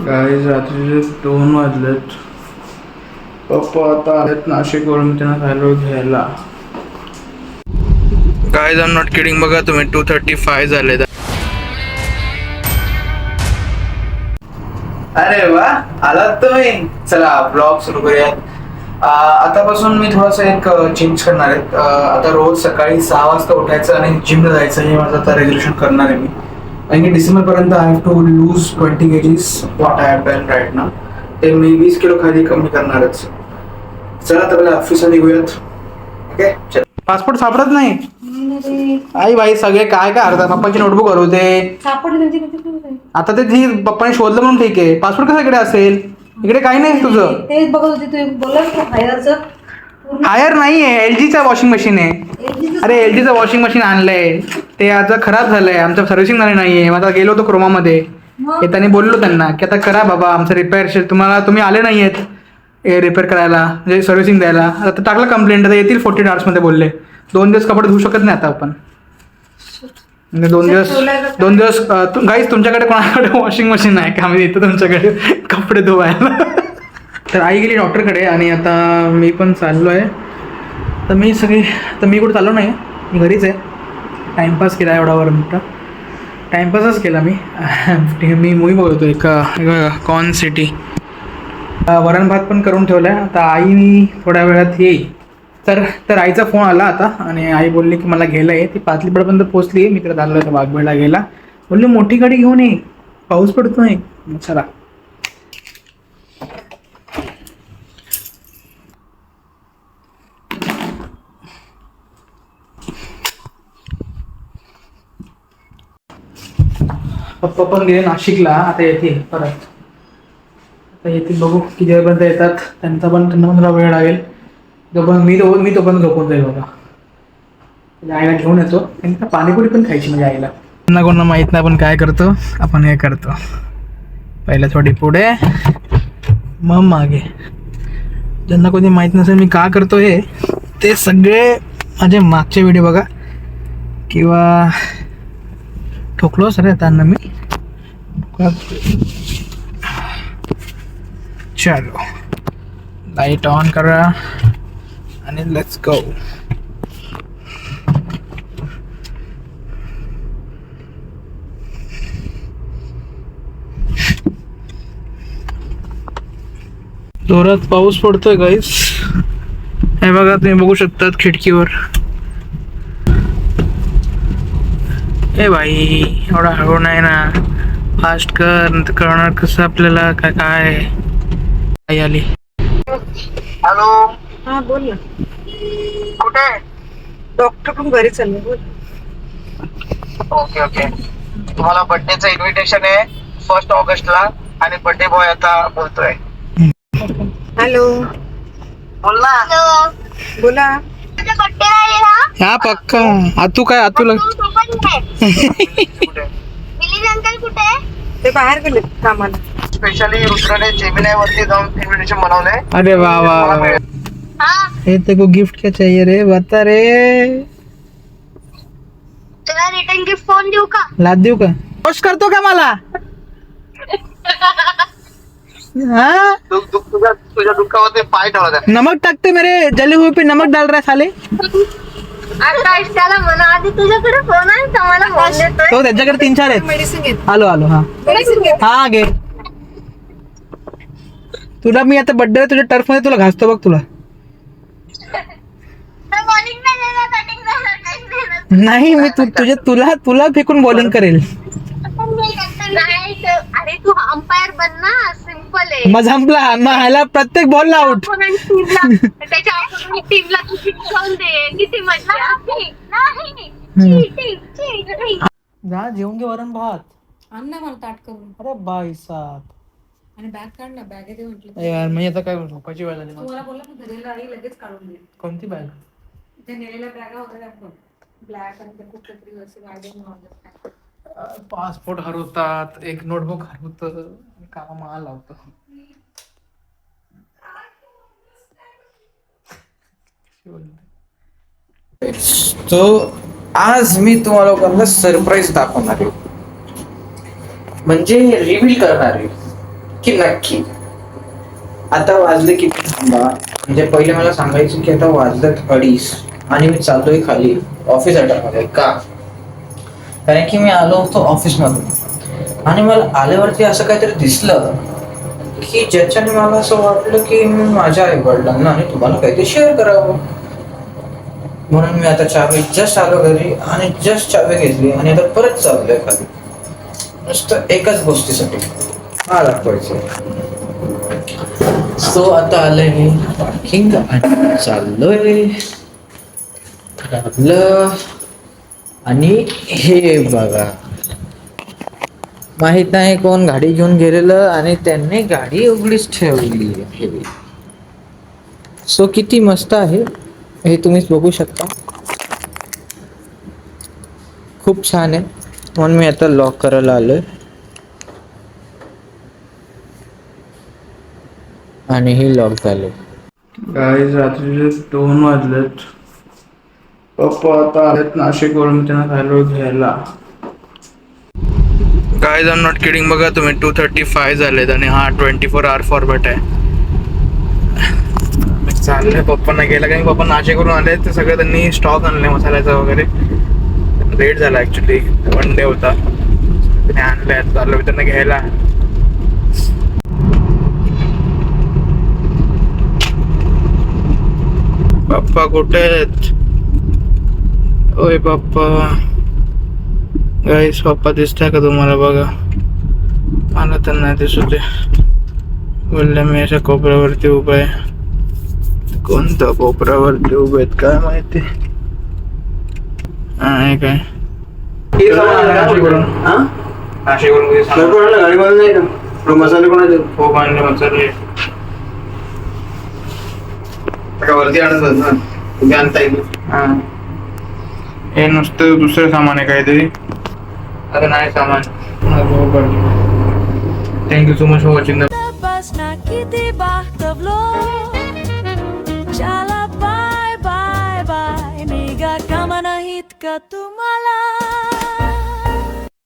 Guys रात्रीचे 2 वाजलेत. पप्पा आता आलेत नाशिकवरून, त्यांना खायला घ्यायला. Guys I am not kidding, बघा तुम्ही 2:35 झाले. अरे वा, आलात तुम्ही. चला ब्लॉग सुरू करूयात. आतापासून मी थोडासा एक चेंज करणार आहे. आता रोज सकाळी 6 वाजता उठायचं आणि जिमला जायचं, हे माझं आता रेझोल्युशन करणार आहे मी. कारण की डिसेंबरपर्यंत I have to lose 20 kgs what I have done right now. ते मी 20 किलो खाली कमी करणारच. चला तर पहिला ऑफिसला निघूयात. ओके, पासपोर्ट सापडत नाही. आई बाई सगळे काय काय अर्धा पप्पाची नोटबुक करू दे. आता ते ठीक पप्पाने शोधलं म्हणून ठीक आहे. पासपोर्ट कसं इकडे असेल? इकडे काही नाही तुझं. तेच बघत होते तू बोलला हायर नाहीये, LGचा वॉशिंग मशीन आहे. अरे LGचं वॉशिंग मशीन आणलंय, ते आता खराब झालंय, आमचं सर्व्हिसिंग झाली नाहीये. आता गेलो होतो क्रोमामध्ये, त्यांनी बोललो त्यांना की आता करा बाबा आमचं रिपेअर. तुम्ही आले नाहीयेत रिपेअर करायला, म्हणजे सर्व्हिसिंग द्यायला. आता टाकलं कंप्लेंट, आता येतील 40 hours मध्ये बोलले. 2 दिवस कपडे धुवू शकत नाही आता आपण. म्हणजे 2 दिवस गाईस तुमच्याकडे कोणाकडे वॉशिंग मशीन आहे का? आम्ही येतो तुमच्याकडे कपडे धुवायला. तर आई गेली डॉक्टरकडे आणि आता मी पण चाललो आहे. तर मी कुठं चाललो नाही, मी घरीच आहे. टाईमपास केला एवढा मोठा टाईमपासच केला मी मूवी बघतो एक कॉन सिटी. वरण भात पण करून ठेवला आहे. आता आई थोड्या वेळात येईल. तर आईचा फोन आला आता आणि आई बोलली की मला घ्यायला आहे. ती पातळीपर्यंत पोहोचली. मी तिकडे चाललो होतो वाघबेळला घ्यायला. बोलली मोठी गाडी घेऊन ये, पाऊस पडतो नाही. चला पप्पा पण गेले नाशिकला, आता येतील परत. आता येतील, बघू किती वेळपर्यंत येतात. त्यांना पण थोडा वेळ लागेल. मी तोपर्यंत झोपून जाईल बघा. आईला घेऊन येतो. त्यांना पाणीपुरी पण खायची म्हणजे आईला. त्यांना कोणाला माहीत नाही आपण काय करतो. आपण हे करतो, पहिला थोडी पुढे मग मागे. ज्यांना कोणी माहीत नसेल मी का करतो हे, ते सगळे माझे मागचे व्हिडिओ बघा. किंवा ठोकलो सर त्यांना मी. चलो लाईट ऑन करा आणि लेट्स गो. जोरात पाऊस पडतोय गाईस. हे बघा तुम्ही बघू शकतात खिडकीवर. ए भाई एवढा हळू नाही ना, फास्ट कर. कळणार कसं आपल्याला काय आई आली. हॅलो, हा बोल ना. कुठे? डॉक्टर पण घरी चालले. बोल. Okay okay. तुम्हाला बर्थडेचं इन्व्हिटेशन आहे 1 ऑगस्टला आणि बर्थडे बॉय आता बोलतोय. हॅलो, बोल ना. बोला. हा पक्का. आतू काय आतूला ते बाहेर गेले कामाला. स्पेशली रुद्राने जेमिनाय वरती जाऊन इन्व्हिटेशन बनवलंय. अरे वा वा वा. ये तेरे को गिफ्ट क्या चाहिए रे, बता रे. तुला रिटर्न गिफ्ट फोन देऊ का? लाद देऊ का? खुश करतो का मला? हाँ? तुझ्या दुःखावरती पाय ठेवला. नमक टाकते मेरे जले हुए पे, नमक डाल रहा है साले. आता त्याला म्हणा आधी तुझ्याकडे फोन आहे तर मला फोन देतोय. तो त्याच्याकडे 3-4 आहेत. मेडिसिन घेत. आलो हा मेडिसिन घेत. हा घे. तुला मी आता बर्थडे तुझ्या टर्फ मध्ये तुला घासतो बघ. तुला बॉलिंग नाही देणार, बॅटिंग देणार, काहीच देणार नाही. मी तुला फेकून बॉलिंग करेल. नाही तर अरे तू अंपायर बन ना, सिंपल आहे. मग संपला. मग ह्याला प्रत्येक बॉल आउट. त्याच्या टीमला तू शिकवून दे. किती मजा. नाही चीटिंग. जा जेवून घे वरण भात. आण ना मला ताट करून. अरे बाई साहब. आणि बॅग काढ ना. बॅग आहे ते म्हटलं. यार मी आता काय झोपायची वेळ झाली. तुम्हाला बोलला ना घरी गाडी लगेच काढून दे. कोणती बॅग? ते नेलेल्या बॅगा होत्या आपण ब्लॅक आणि ते खूप तरी असे गाडी. पासपोर्ट हरवतात, एक नोटबुक हरवत, कामा माल लावतो. तो आज मी तुम्हाला लोकांना सरप्राईज दाखवणार आहे, म्हणजे रिव्हील करणार आहे. की नक्की आता वाजले किती थांबा, म्हणजे पहिले मला सांगायचं की आता वाजलेत 2:30 आणि मी चाललोय खाली ऑफिस अड्डामध्ये. का? कारण की मी आलो होतो ऑफिसमधून आणि मला आल्यावरती असं काहीतरी दिसलं की ज्याच्याने मला असं वाटलं की मी माझ्या आई वडिलांना आणि तुम्हाला काहीतरी शेअर करावं. म्हणून मी आता चावी जस्ट आलो घरी आणि जस्ट चावी घेतली आणि आता परत चाललोय खाली, नुसतं एकच गोष्टीसाठी मला दाखवायचं. सो आता आलंय मी पार्किंग आणि चाललोय लागलं. आणि हे बघा, माहित नाही कोण गाडी घेऊन गेलेलं आणि त्यांनी गाडी उघडीच ठेवली आहे. सो किती मस्त आहे हे तुम्हीच बघू शकता. खूप छान आहे. म्हणून मी आता लॉक करायला आलोय आणि ही लॉक झाले. गाईज रात्रीचे 2 वाजलेत. पप्पा आता आलेत नाशिकवरून, मी त्यांना चाललो घ्यायला. Guys I am not kidding. बघा तुम्ही 2:35 झालेत आणि हा 24 hour फॉर्मॅट आहे. चाललंय पप्पांना गेला, कारण पप्पा नाशिकवरून आले. ते सगळं त्यांनी स्टॉक आणले मसाल्याचा वगैरे. लेट झाला ऍक्च्युली, 1 डे होता. त्याने आणलंय, चाललो मी त्यांना घ्यायला. पप्पा कुठे आहेत? ओय पप्पा. गाईस पप्पा दिसताय का तुम्हाला? बघा, मला तर नाही दिसू दे. बोलले मी अशा कोपऱ्यावरती उभा आहे. कोणत्या कोपऱ्यावरती उभे आहेत काय माहिती. काय मसाले कोणाचे खूप आणले मसाले. वरती आणत आणता येईल. हे नुसतं दुसरं सामान आहे काहीतरी. अरे नाही सामान. Thank you so much for watching. चला बाय बाय बाय. निघा कामा नाहीत का तुम्हाला?